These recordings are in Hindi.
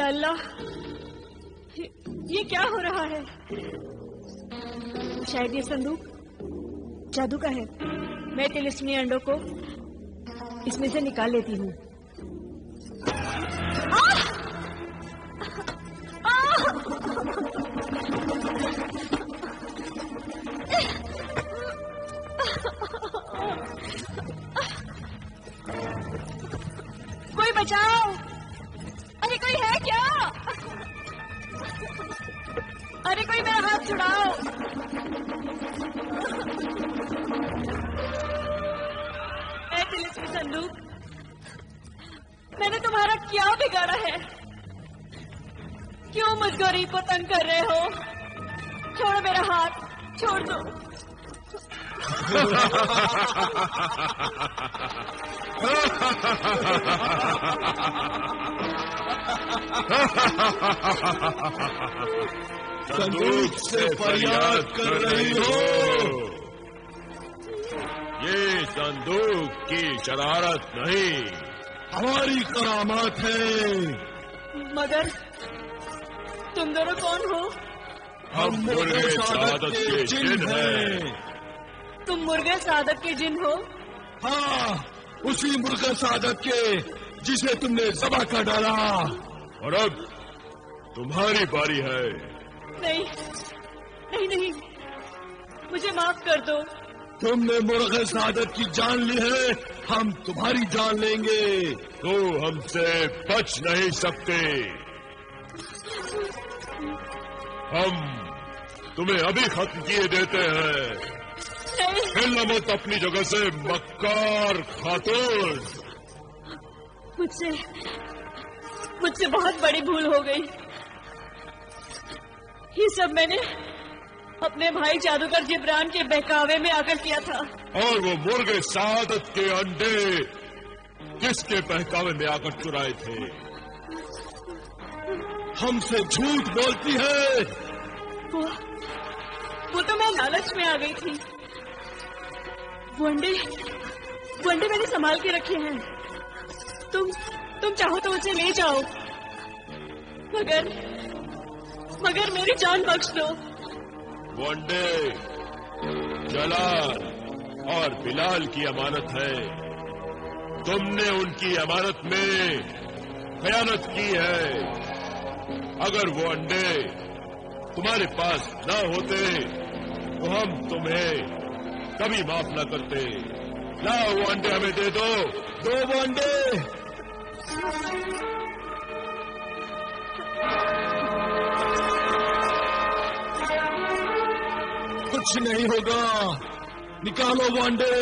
अल्लाह, ये क्या हो रहा है? शायद ये संदूक जादू का है। मैं तिलिस्मी अंडों को इसमें से निकाल लेती हूँ। कोई बचाओ! अरे कोई है क्या? अरे कोई मेरा हाथ छुड़ाओ! ऐ तिलिस्मी संदूक, मैंने तुम्हारा क्या बिगाड़ा है? क्यों मुझ गरीब को तंग कर रहे हो? छोड़ो मेरा हाथ, छोड़ दो। संदूक से फरियाद कर रही हो? ये संदूक की शरारत नहीं, हमारी करामात है। मगर तुम दोनों कौन हो? हम मुर्गे सादत के जिन हैं। तुम मुर्गे सादत के जिन हो? हाँ, उसी मुर्गे सादत के जिसे तुमने ज़बह कर डाला। और अब तुम्हारी बारी है। नहीं नहीं नहीं, मुझे माफ कर दो। तुमने मुर्गे सादत की जान ली है, हम तुम्हारी जान लेंगे। तो हमसे बच नहीं सकते। हम तुम्हें अभी खत्म किए देते हैं। हिलना मत अपनी जगह से मक्कार खातून। मुझसे बहुत बड़ी भूल हो गई। ये सब मैंने अपने भाई जादूगर जिब्रान के बहकावे में आकर किया था। और वो मुर्गे सादत के अंडे किसके बहकावे में आकर चुराए थे? हमसे झूठ बोलती है। वो तो मैं लालच में आ गई थी। वो अंडे मैंने संभाल के रखे हैं। तुम चाहो तो उसे ले जाओ, मगर मेरी जान बख्श दो। वो अंडे जलाल और बिलाल की अमानत है। तुमने उनकी अमानत में खयानत की है। अगर वो अंडे तुम्हारे पास न होते तो हम तुम्हें कभी माफ न करते। लाओ वो अंडे हमें दे दो वो अंडे। कुछ नहीं होगा, निकालो वो अंडे।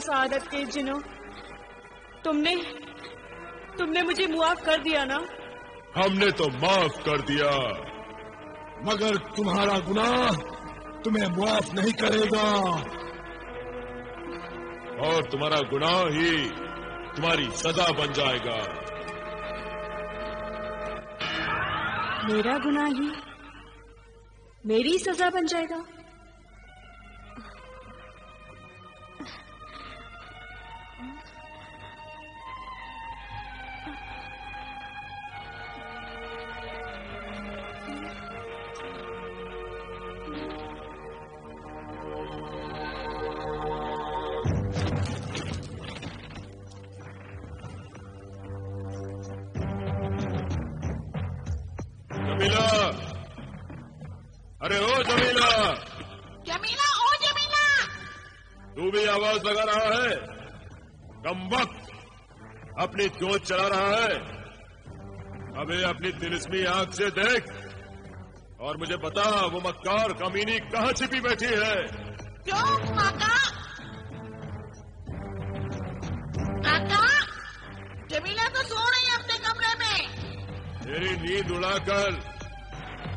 सादत के जिनों, तुमने मुझे मुआफ कर दिया ना? हमने तो माफ कर दिया, मगर तुम्हारा गुनाह तुम्हें मुआफ नहीं करेगा। और तुम्हारा गुनाह ही तुम्हारी सजा बन जाएगा। मेरा गुनाह ही मेरी सजा बन जाएगा? जमीला, अरे ओ जमीला। जमीला, ओ जमीला। तू भी आवाज लगा रहा है? कमबख्त, अपनी चोट चला रहा है? अबे अपनी तिलिस्मी आंख से देख और मुझे बता वो मक्कार कमीनी कहां छिपी बैठी है। क्यों काका? काका, जमीला तो सो रही है अपने कमरे में। तेरी नींद उड़ाकर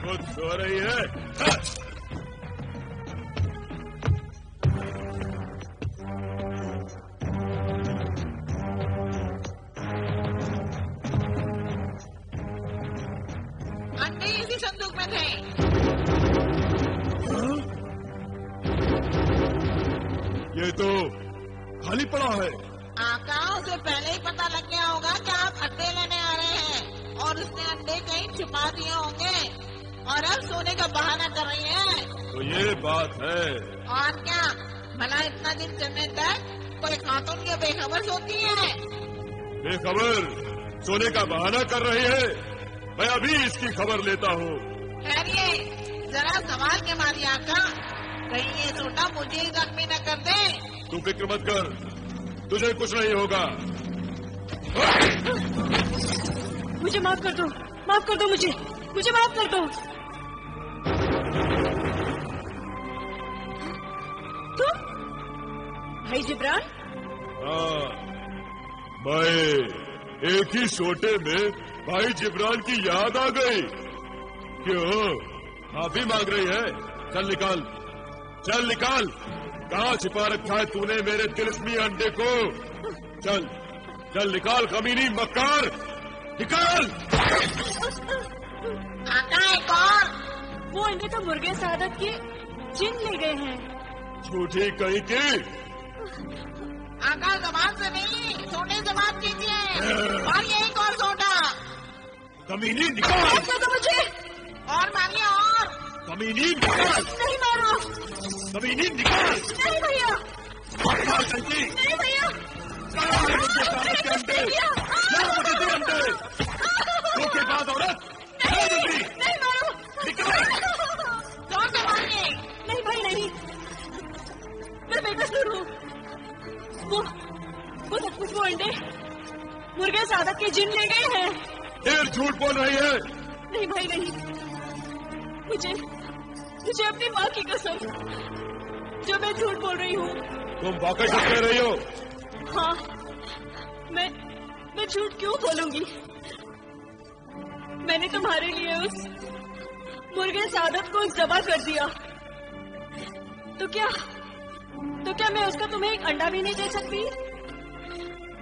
खुद सो रही है। अंडे इसी संदूक में थे। ये तो खाली पड़ा है। आका, उसे पहले ही पता लग गया होगा कि आप अंडे लेने आ रहे हैं और उसने अंडे कहीं छुपा दिए होंगे और अब सोने का बहाना कर रही है। तो ये बात है। और क्या, भला इतना दिन चलने तक कोई खातून के बेखबर सोती है? बेखबर सोने का बहाना कर रही है। मैं अभी इसकी खबर लेता हूँ। ठहरिए, जरा सवाल के मारिए आका, कहीं ये सोटा मुझे ही जख्मी न कर दे। तू फिक्र मत कर, तुझे कुछ नहीं होगा। मुझे माफ कर दो मुझे माफ कर दो। तुम भाई जिब्रान? हाँ, मैं एक ही सोटे में भाई जिब्रान की याद आ गई। क्यों, माफी मांग रही है? चल निकाल, कहाँ छिपा रखा है तूने मेरे तिलिस्मी अंडे को? चल निकाल, कमीनी मक्कार, निकाल। आका, एक और। वो अंडे तो मुर्गे सादत के जिन ले गए हैं। झूठी कहीं की। आका, जबान से नहीं, सोने से बात कीजिए। मारिए एक और सोटा। कमीनी निकाल। तो मुझे और मारिए और। कमीनी निकाल। नहीं मारो। कमीनी निकाल। नहीं भैया। जल्दी। नहीं भैया। अंडे के बाद औरत नहीं मारो। निकाल। जोर से मारिए। नहीं भाई नहीं, मैं बेकसूर हूँ। वो सब कुछ वो अंडे मुर्गे सादत के जिन ले गए हैं। देर झूठ बोल रही है। नहीं भाई नहीं, मुझे अपनी माँ की कसम, जो मैं झूठ बोल रही हूँ। तुम वाकई सच कह रही हो? हाँ, मैं झूठ क्यों बोलूंगी? मैंने तुम्हारे लिए उस मुर्गे सादत को ज़बा कर दिया। तो क्या मैं उसका तुम्हें एक अंडा भी नहीं दे सकती?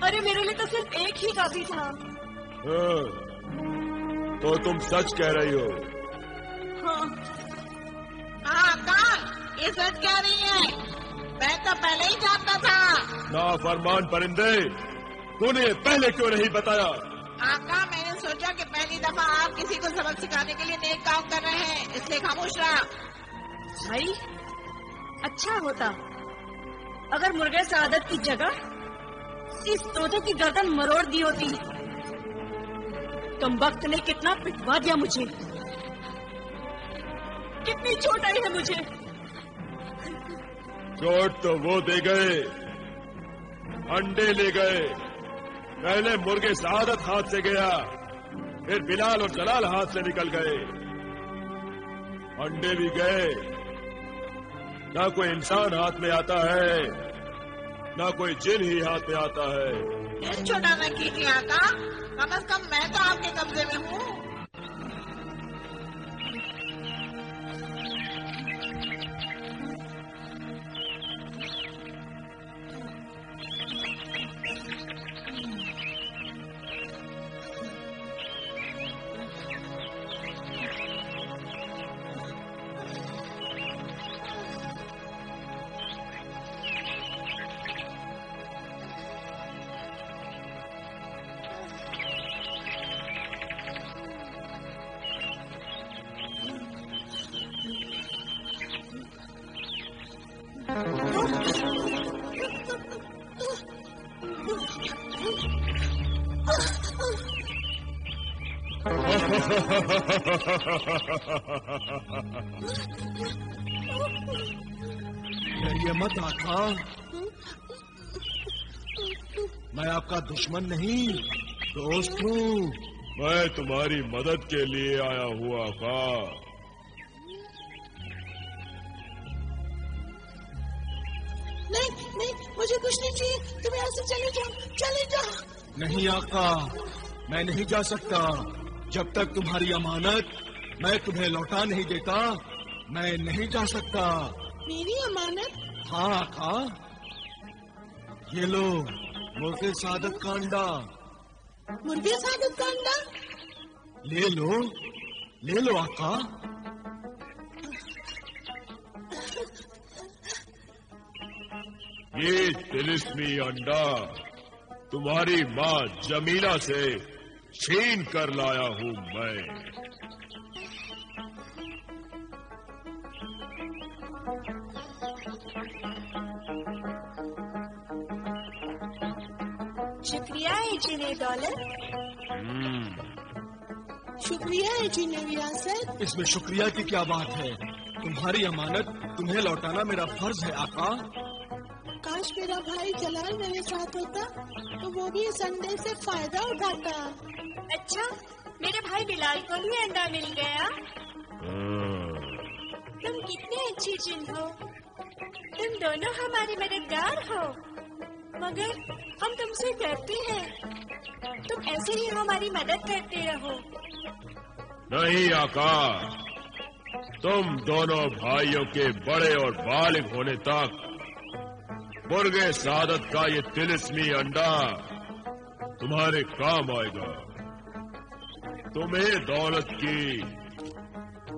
अरे मेरे लिए तो सिर्फ एक ही काफी था। हाँ, तो तुम सच कह रही हो? हाँ। आका, ये सच कह रही है। मैं तो पहले ही जानता था। नाफरमान परिंदे, तूने पहले क्यों नहीं बताया? आका, मैंने सोचा कि पहली दफा आप किसी को सबक सिखाने के लिए नेक काम कर रहे हैं, इसलिए खामोश रहा। भाई, अच्छा होता अगर मुर्गे सादत की जगह इस तोते की गर्दन मरोड़ दी होती। तुम वक्त ने कितना पिटवा दिया मुझे, कितनी चोट आई है मुझे। चोट तो वो दे गए, अंडे ले गए। पहले मुर्गे सादत हाथ से गया, फिर बिलाल और जलाल हाथ से निकल गए। अंडे भी गए। ना कोई इंसान हाथ में आता है, ना कोई जिन ही हाथ में आता है। दिल छोटा न कीजिए आका, कम से कम मैं तो आपके कब्जे में हूँ। डरिए मत आका, मैं आपका दुश्मन नहीं, दोस्त हूँ। मैं तुम्हारी मदद के लिए आया हुआ था। मुझे कुछ नहीं चाहिए, तुम यहाँ से चले जाओ, चले जाओ। नहीं आका, मैं नहीं जा सकता। जब तक तुम्हारी अमानत मैं तुम्हें लौटा नहीं देता, मैं नहीं जा सकता। मेरी अमानत? हाँ आका, ये लो मुर्गे सादत का अंडा। मुर्गे सादत का अंडा? ले लो आका। ये तिलिस्मी अंडा तुम्हारी माँ जमीला से छीन कर लाया हूँ मैं। शुक्रिया है जिन्हें दौलत। शुक्रिया है जी मेरी रियासत। इसमें शुक्रिया की क्या बात है? तुम्हारी अमानत तुम्हें लौटाना मेरा फर्ज है आका। काश मेरा भाई जलाल मेरे साथ होता तो वो भी इस अंडे से फायदा उठाता। अच्छा, मेरे भाई बिलाल को भी अंडा मिल गया। तुम कितने अच्छी जिन हो, तुम दोनों हमारे मददगार हो, मगर हम तुमसे डरते हैं। तुम ऐसे ही हमारी मदद करते रहो। नहीं आका, तुम दोनों भाइयों के बड़े और बालिग होने तक मुर्गे सादत का ये तिलिस्मी अंडा तुम्हारे काम आएगा। तुम्हें दौलत की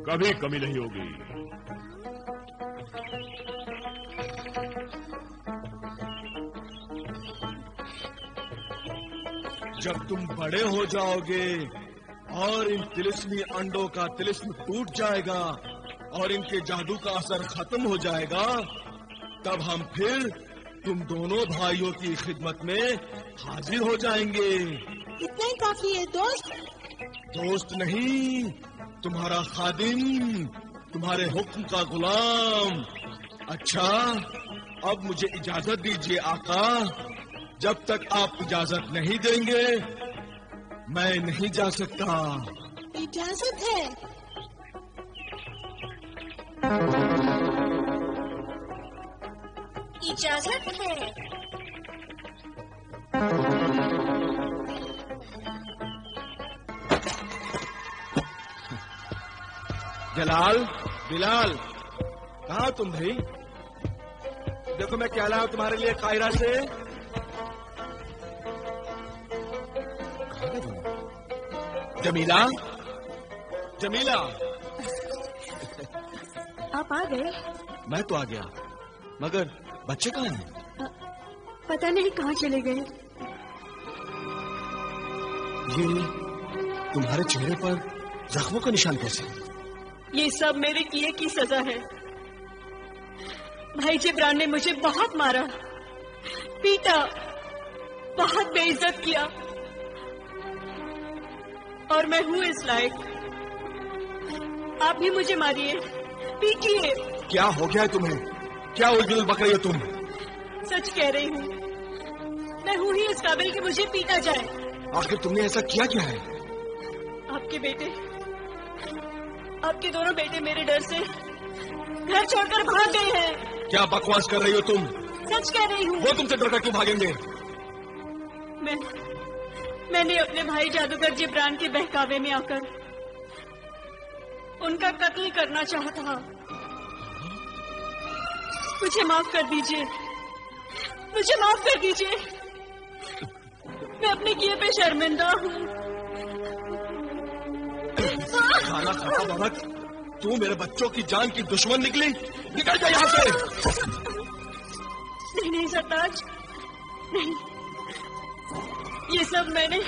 कभी कमी नहीं होगी। जब तुम बड़े हो जाओगे और इन तिलिस्मी अंडों का तिलिस्म टूट जाएगा और इनके जादू का असर खत्म हो जाएगा, तब हम फिर तुम दोनों भाइयों की खिदमत में हाजिर हो जाएंगे। इतना ही काफी है दोस्त। दोस्त नहीं, तुम्हारा खादिम, तुम्हारे हुक्म का गुलाम। अच्छा, अब मुझे इजाजत दीजिए आका। जब तक आप इजाजत नहीं देंगे मैं नहीं जा सकता। इजाजत है? इजाजत है। जलाल, बिलाल, कहाँ तुम भाई? देखो मैं क्या लाया तुम्हारे लिए कायरा से। जमीला, जमीला, आप आ गए? मैं तो आ गया, मगर बच्चे कहाँ हैं? पता नहीं कहाँ चले गए। ये तुम्हारे चेहरे पर जख्मों का निशान कैसे? ये सब मेरे किए की सजा है। भाई जिब्रान ने मुझे बहुत मारा, पीटा, बहुत बेइज्जत किया, और मैं हूँ इस लायक। आप भी मुझे मारिए, पीटिए। क्या हो गया है तुम्हें? क्या उलझुल बक रही हो तुम? सच कह रही हूँ, मैं हूँ ही इस काबिल कि मुझे पीटा जाए। आखिर तुमने ऐसा किया क्या है? आपके बेटे, आपके दोनों बेटे मेरे डर से घर छोड़कर भाग गए हैं। क्या बकवास कर रही हो तुम? सच कह रही हूँ। वो तुमसे डरकर क्यों भागेंगे? मैंने अपने भाई जादूगर जिब्रान के बहकावे में आकर उनका कत्ल करना चाहा था। मुझे माफ कर दीजिए, मुझे माफ कर दीजिए। मैं अपने किए पे शर्मिंदा हूँ। खाना खराब औरत, तू मेरे बच्चों की जान की दुश्मन निकली। निकल जा यहाँ से। नहीं नहीं सरताज, नहीं। ये सब मैंने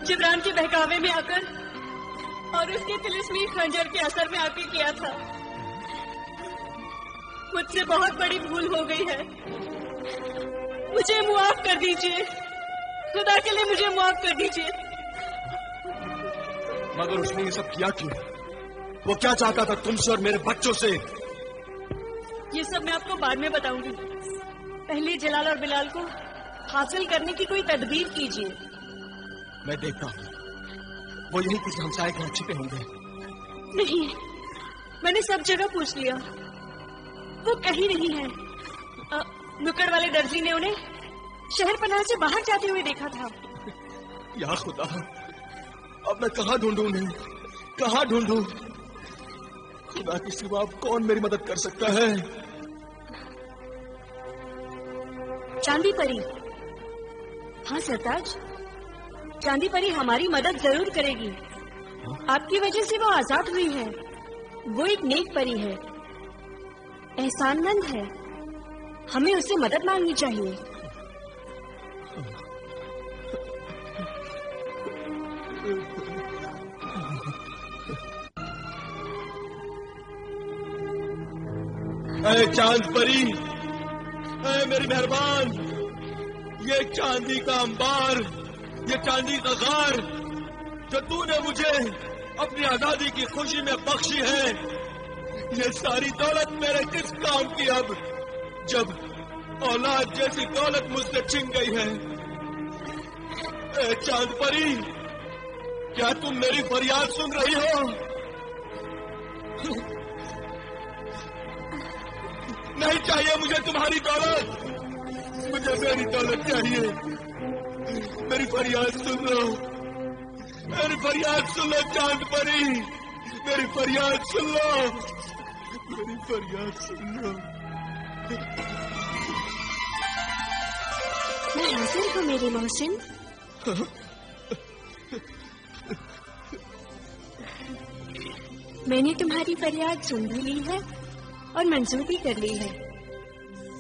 जिब्रान के बहकावे में आकर और उसके तिलिस्मी खंजर के असर में आकर किया था। मुझसे बहुत बड़ी भूल हो गई है। मुझे मुआफ कर दीजिए, खुदा के लिए मुझे मुआफ कर दीजिए। मगर उसने ये सब किया क्यों? वो क्या चाहता था तुमसे और मेरे बच्चों से? ये सब मैं आपको बाद में बताऊंगी। पहले जलाल और बिलाल को हासिल करने की कोई तदबीर कीजिए। मैं देखता हूँ, वो यही किसी हमसाये के छिपे होंगे। नहीं, मैंने सब जगह पूछ लिया, वो कहीं नहीं है। नुक्कड़ वाले दर्जी ने उन्हें शहर पनाह से बाहर जाते हुए देखा था। या खुदा, अब मैं कहाँ ढूंढूं उन्हें, कहाँ ढूंढूं? खुदा के सिवा अब कौन मेरी मदद कर सकता है? चांदी परी। हाँ सरताज, चांदी परी हमारी मदद जरूर करेगी। आपकी वजह से वो आजाद हुई है। वो एक नेक परी है, एहसानमंद है। हमें उससे मदद मांगनी चाहिए। ऐ चांद परी, ऐ मेरी मेहरबान, ये चांदी का अंबार, ये चांदी का गार जो तूने मुझे अपनी आजादी की खुशी में बख्शी है, ये सारी दौलत मेरे किस काम की अब, जब औलाद जैसी दौलत मुझसे छिन गई है। ऐ चांद परी, क्या तुम मेरी फरियाद सुन रही हो? नहीं चाहिए मुझे तुम्हारी दौलत, मुझे मेरी दौलत चाहिए। मेरी फरियाद सुन लो, मेरी फरियाद सुन लो चांद परी, मेरी फरियाद सुन लो, मेरी फरियाद सुन लो। मैं हाजिर हूँ मेरी मोहसिन। मैंने तुम्हारी फरियाद सुन भी ली है और मंजूर भी कर ली है।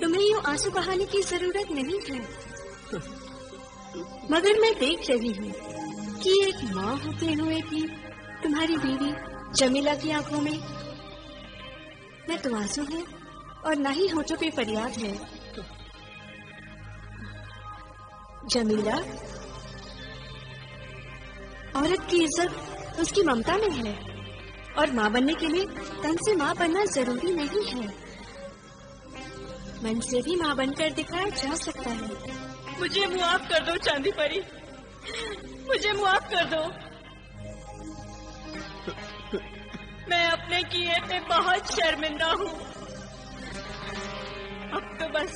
तुम्हें यूं आंसू बहाने की जरूरत नहीं है। मगर मैं देख रही हूँ कि एक माँ होते हुए भी तुम्हारी बीवी जमीला की आंखों में न तो आंसू है और न ही होठों पे फरियाद है। जमीला, औरत की इज्जत उसकी ममता में है और माँ बनने के लिए तन से माँ बनना जरूरी नहीं है। मन से भी माँ बनकर दिखाया जा सकता है। मुझे मुआफ कर दो चांदी परी, मुझे मुआफ कर दो। मैं अपने किए पे बहुत शर्मिंदा हूँ। अब तो बस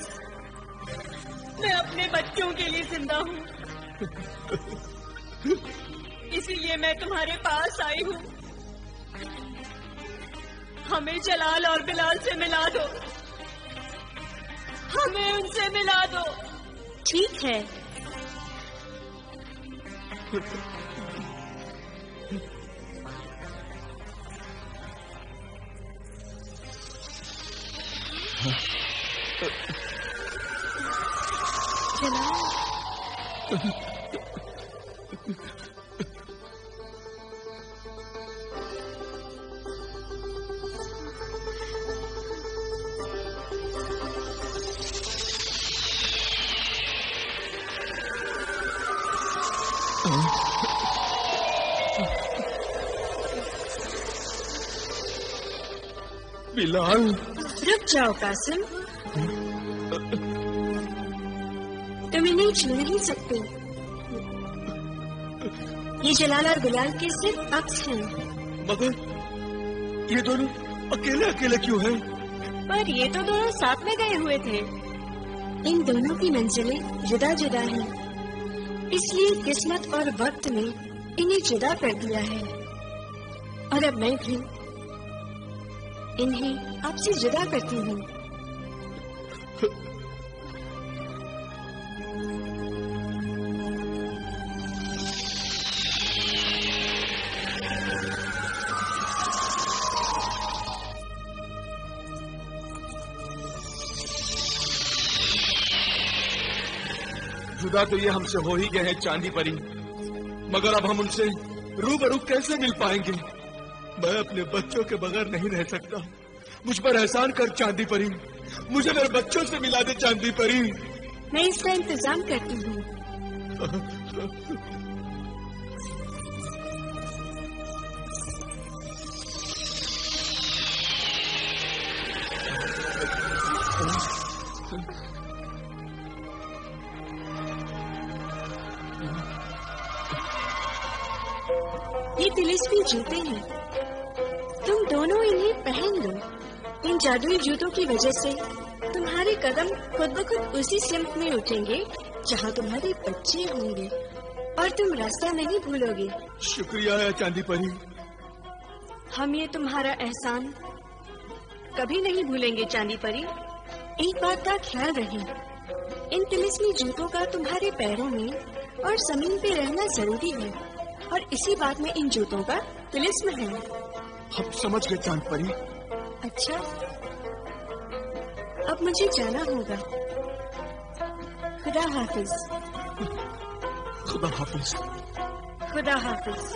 मैं अपने बच्चों के लिए जिंदा हूँ, इसीलिए मैं तुम्हारे पास आई हूँ। हमें जलाल और बिलाल से मिला दो, हमें उनसे मिला दो। ठीक है। जलाल, बिलाल, रुक जाओ कासिम, तुम इन्हें छू नहीं सकते। ये जलाल और बिलाल के सिर्फ अक्स हैं। मगर ये दोनों अकेले अकेले क्यों हैं? पर ये तो दोनों साथ में गए हुए थे। इन दोनों की मंजिलें जुदा जुदा हैं, इसलिए किस्मत और वक्त ने इन्हें जुदा कर दिया है। और अब मैं भी इन्हें आपसे जुदा करती हूँ। जुदा तो ये हमसे हो ही गए हैं चांदी परी, मगर अब हम उनसे रूबरू कैसे मिल पाएंगे? मैं अपने बच्चों के बगैर नहीं रह सकता। मुझ पर एहसान कर चांदी परी, मुझे मेरे बच्चों से मिला दे चांदी परी। मैं इसका इंतजाम करती हूँ। ये तिलिस्मी जूते हैं, तुम दोनों इन्हें पहन लो। इन जादुई जूतों की वजह से तुम्हारी तुम्हारे कदम खुद ब खुद उसी सिमत में उठेंगे जहाँ तुम्हारे बच्चे होंगे, और तुम रास्ता नहीं भूलोगे। शुक्रिया है चांदी परी। हम ये तुम्हारा एहसान कभी नहीं भूलेंगे चांदी परी। एक बात का ख्याल रहे, इन तिलिस्मी जूतों का तुम्हारे पैरों में और जमीन पे रहना जरूरी है, और इसी बात में इन जूतों का तिलिस्म है। हम समझ गए चांद परी। अच्छा, अब मुझे जाना होगा। खुदा हाफिज। खुदा हाफिज। खुदा हाफिज।